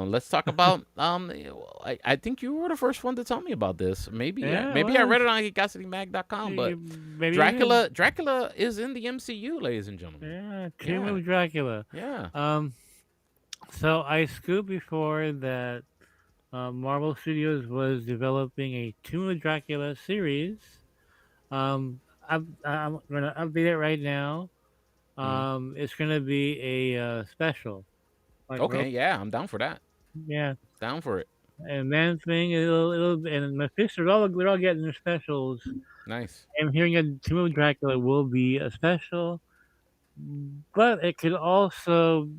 Let's talk about. I think you were the first one to tell me about this. Yeah, it Maybe I was. read it on geekositymag.com, but Maybe you did. Dracula is in the MCU, ladies and gentlemen. Yeah, Tomb Yeah, of Dracula. yeah. Um, so I scooped before that Marvel Studios was developing a Tomb of Dracula series. I'm gonna update it right now. Mhm. It's gonna be a special, like real, Okay, yeah, I'm down for that. yeah. Down for it. And Man Thing, it'll, and Mephisto, they're all getting their specials. Nice. I'm hearing a Tomb of Dracula will be a special, but it could also,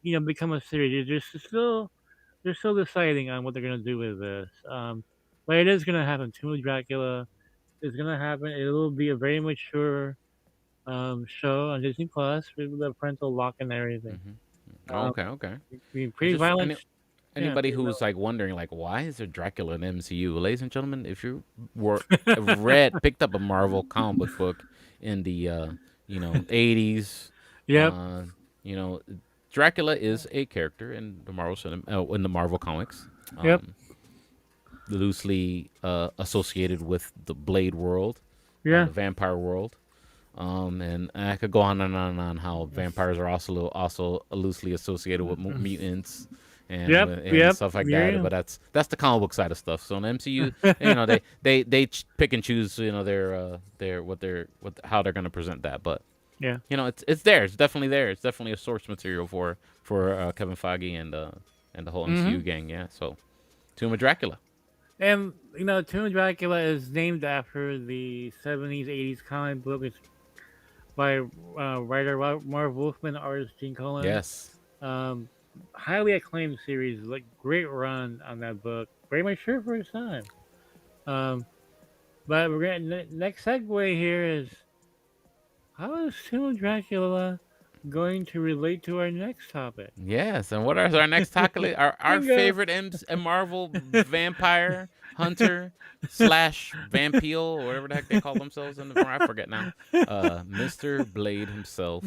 become a series. They're still deciding on what they're gonna do with this. But it is gonna happen. Tomb of Dracula is gonna happen. It'll be a very mature show on Disney Plus with the parental lock and everything. Hmm. Um, Okay, okay. be It's pretty just violent. Yeah, anybody pretty who's violent. like wondering, like, why is there Dracula in MCU? Ladies and gentlemen, if you were picked up a Marvel comic book in the 80s, Yep. uh, you know, Dracula is a character in the in the Marvel comics, Yep. um, loosely associated with the Blade world, Yeah. the vampire world. And I could go on and on and on how vampires are also loosely associated with mutants Yep. and Yep. stuff like that. Yeah. But that's the comic book side of stuff. So in the MCU, pick and choose their how they're gonna present that. But Yeah. it's there. It's definitely there. It's definitely a source material for Kevin Feige and the whole Mm-hmm. MCU gang. Yeah. So Tomb of Dracula. And Tomb of Dracula is named after the '70s, '80s comic book. It's by writer Marv Wolfman, artist Gene Colan. Yes. Um, Highly acclaimed series, like great run on that book. Very mature for its time. Um, but we're gonna next segue here is how is Tomb of Dracula going to relate to our next topic? Yes, and what is our next tackle? Our Bingo. favorite Marvel vampire hunter slash vampire or whatever the heck they call themselves in the I forget now. Mr. Blade himself.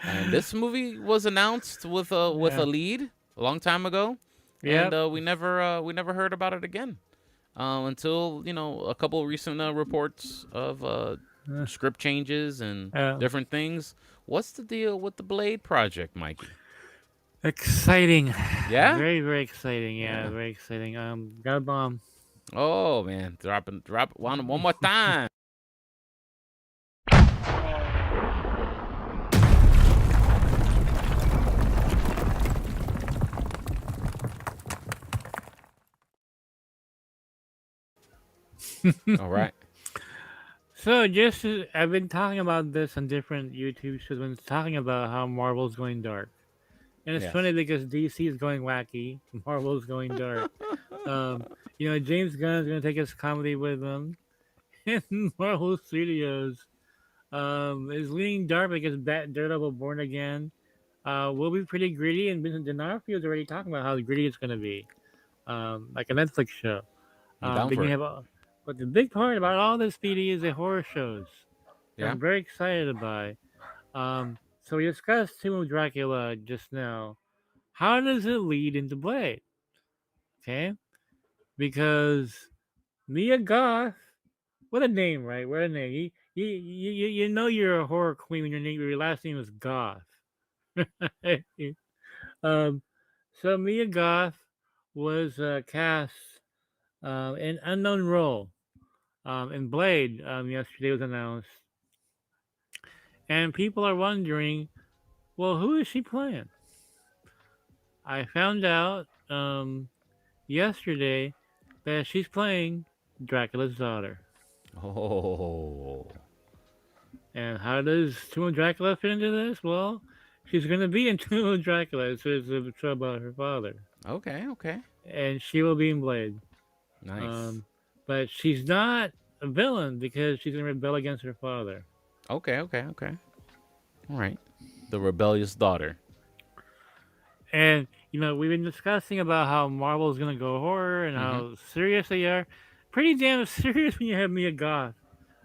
And this movie was announced with a Yeah. lead a long time ago, and Yep. we never heard about it again until a couple of recent reports of Uh, script changes and uh, different things. What's the deal with the Blade project, Mikey? Exciting. Yeah, Very, very exciting. Yeah, yeah. very exciting. Got a bomb. Oh man, drop one more time. All right. So, I've been talking about this on different YouTube shows. Been talking about how Marvel's going dark, and it's Yes. funny because DC is going wacky, Marvel's going dark. Um, James Gunn is going to take his comedy with him, and Marvel Studios is leaning dark because Daredevil Born Again will be pretty gritty, and Vincent D'Onofrio is already talking about how gritty it's going to be, like a Netflix show. I'm down Then for you it. have, but the big part about all this, PD, is the horror shows. And Yeah. I'm very excited about. So we discussed Tomb of Dracula just now. How does it lead into Blade? Okay, because Mia Goth, what a name, right? What a name. You know you're a horror queen when your last name is Goth. um, so Mia Goth was cast in unknown role in Blade. Yesterday was announced, and people are wondering, well, who is she playing? I found out yesterday that she's playing Dracula's daughter. Oh. And how does Tomb of Dracula fit into this? Well, she's going to be in Tomb of Dracula. So it's a show about her father, Okay. Okay. and she will be in Blade. Nice. Um, but she's not a villain because she's going to rebel against her father. Okay. Okay. Okay. All right. The rebellious daughter. And we've been discussing about how Marvel's going to go horror and Mm-hmm. how serious they are. Pretty damn serious when you have Mia Goth,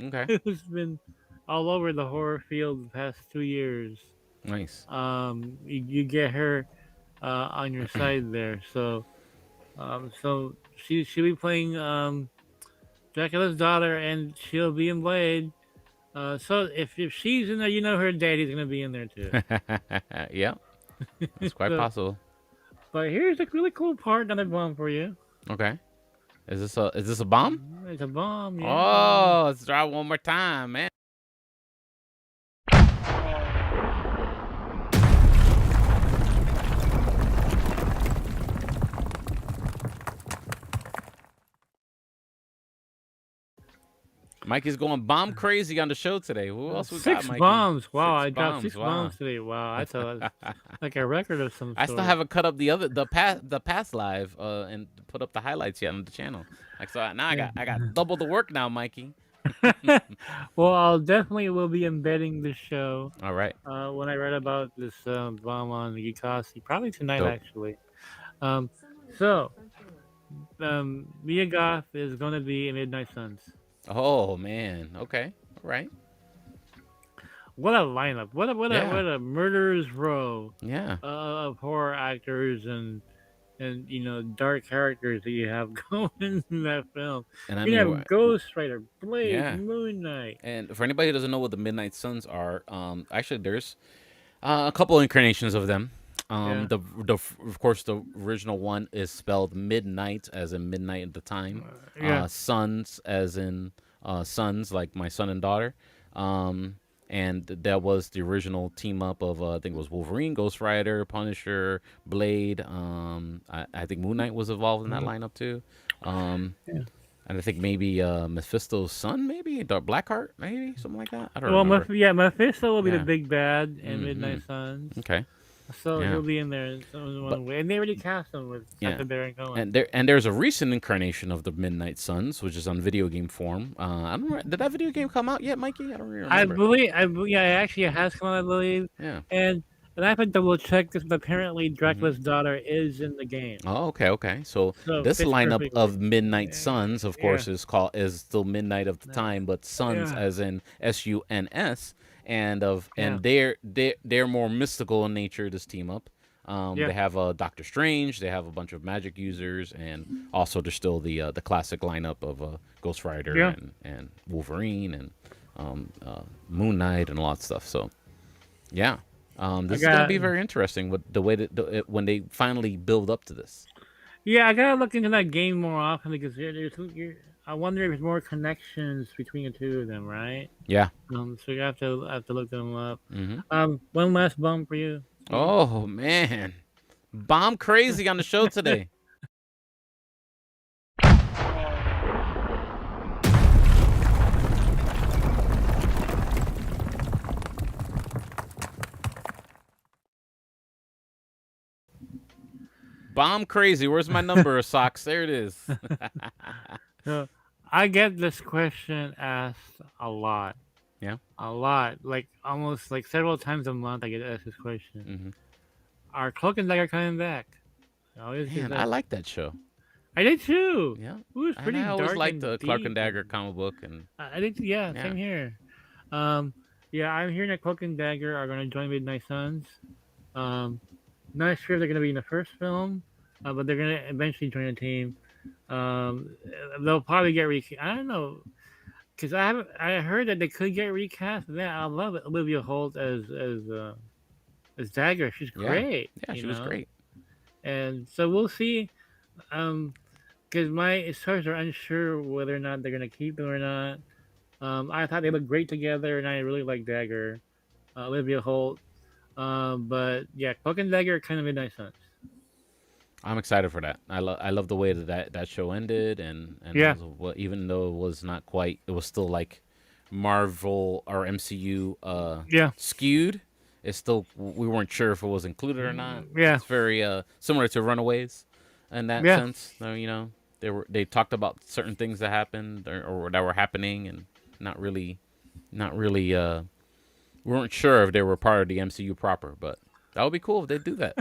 Okay. who's been all over the horror field the past 2 years. Nice. You get her. on your side there. So she'll be playing Dracula's daughter, and she'll be in Blade. So if she's in there, her daddy's gonna be in there too. Yeah, that's quite So, possible. but here's a really cool part that I bomb for you. Okay. Is this a bomb? It's a bomb, yeah. Oh, let's try it one more time, man. Mikey's going bomb crazy on the show today. Who else we got, Six Mikey? bombs. Wow, Six I dropped bombs. six Wow. bombs today. Wow, I thought it was like a record of some I still sort. haven't cut up the past live and put up the highlights yet on the channel. Like so now Yeah. I got double the work now, Mikey. Well, I'll definitely will be embedding the show All right. when I read about this bomb on Yukasi, probably tonight Dope. actually. Um, so Mia Goth is gonna be in Midnight Suns. Oh man. Okay. All right. What a lineup! Yeah. What a murderer's row Yeah. of horror actors and dark characters that you have going in that film. And I You mean, have Ghost Rider, Blade, yeah. Moon Knight. And for anybody who doesn't know what the Midnight Suns are, actually there's a couple incarnations of them. Yeah, Of course the original one is spelled midnight as in midnight at the time. yeah, Sons as in sons like my son and daughter. Um, and that was the original team up of I think it was Wolverine, Ghost Rider, Punisher, Blade. I think Moon Knight was involved in that mhm, lineup too. Um, yeah. and I think maybe Mephisto's son, maybe Blackheart, maybe something like that. I don't Well, remember. Mephisto will be the Yeah. big bad in Mm-hmm. Midnight Suns, Okay. so Yeah. he'll be in there in some But one way. And they already cast him with yeah. Sacha Baron Cohen. There's a recent incarnation of the Midnight Suns, which is on video game form. I don't know, did that video game come out yet, Mikey? I don't really remember. Yeah, it actually has come out, I believe, Yeah. and I have to double check this, but apparently Hmm. Dracula's daughter is in the game, Oh, okay, okay. So so it this fits lineup perfectly. of Midnight Yeah, Suns, of yeah, course, is still midnight of the time, but Suns yeah, as in Suns, yeah, and they're more mystical in nature. This team up. yeah, They have Doctor Strange. They have a bunch of magic users, and also there's still the classic lineup of Ghost Rider yeah. and Wolverine and Moon Knight and a lot of stuff. So yeah, I this is gonna got be very interesting with the way that when they finally build up to this. Yeah, I gotta look into that game more often because I wonder if there's more connections between the two of them, right? Yeah. So you have to look them up. Hmm. One last bump for you, Steve. Oh man, bomb crazy on the show today. Bomb crazy. Where's my number of socks? There it is. So I get this question asked a lot, Yeah. like almost like several times a month. I get asked this question: Hmm. Are Cloak and Dagger coming back? I always get Man, I that. like that show. I did too. Yeah. It was And pretty I always dark liked and the Clark and deep, Dagger and comic book, and I did. Yeah, yeah. same here. Um, yeah, I'm hearing that Cloak and Dagger are going to join Midnight Suns. Um, Not sure if they're going to be in the first film, but they're going to eventually join a team. Um, they'll probably get recast. I don't know because I heard that they could get recast. Yeah, I love it. Olivia Holt as Dagger. She's Yeah. great, Yeah, she was great. And so we'll see. Because my sources are unsure whether or not they're going to keep them or not. I thought they looked great together, and I really like Dagger, Olivia Holt. But yeah, Cloak and Dagger kind of Midnight Suns. I'm excited for that. I love the way that show ended, and Yeah, was what even though it was not quite, it was still like Marvel or MCU yeah, skewed. It's still we weren't sure if it was included or not. yeah, It's very similar to Runaways in that yeah. sense. They talked about certain things that happened or that were happening, and not really not really we weren't sure if they were part of the MCU proper, but that would be cool if they do that.